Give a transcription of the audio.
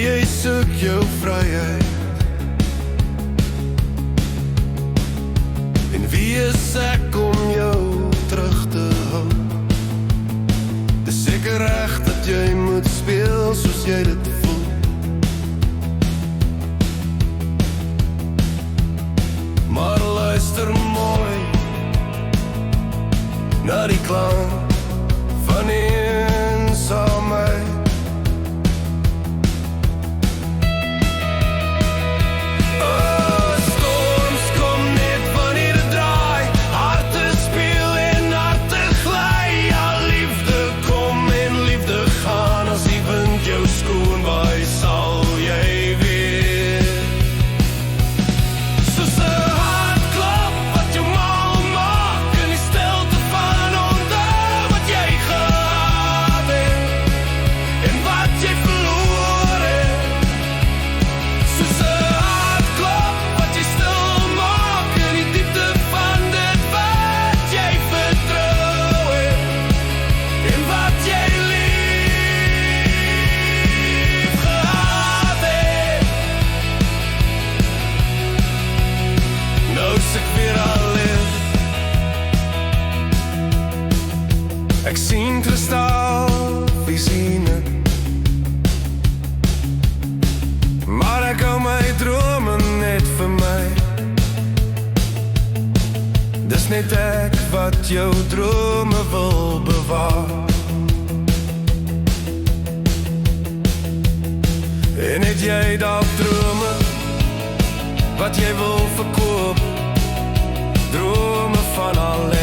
jy soek jou vryheid. En wie is ek om jou terug te hou? Dis seker reg dat jy moet speel soos jy dit voel. Maar luister mooi na die klank van eensaamheid. Ek sien kristalvisiene, maar ek hou my drome net vir my. Dis net ek wat jou drome wil bewaar. En het jy dalk drome wat jy wil verkoop, drome van alleen.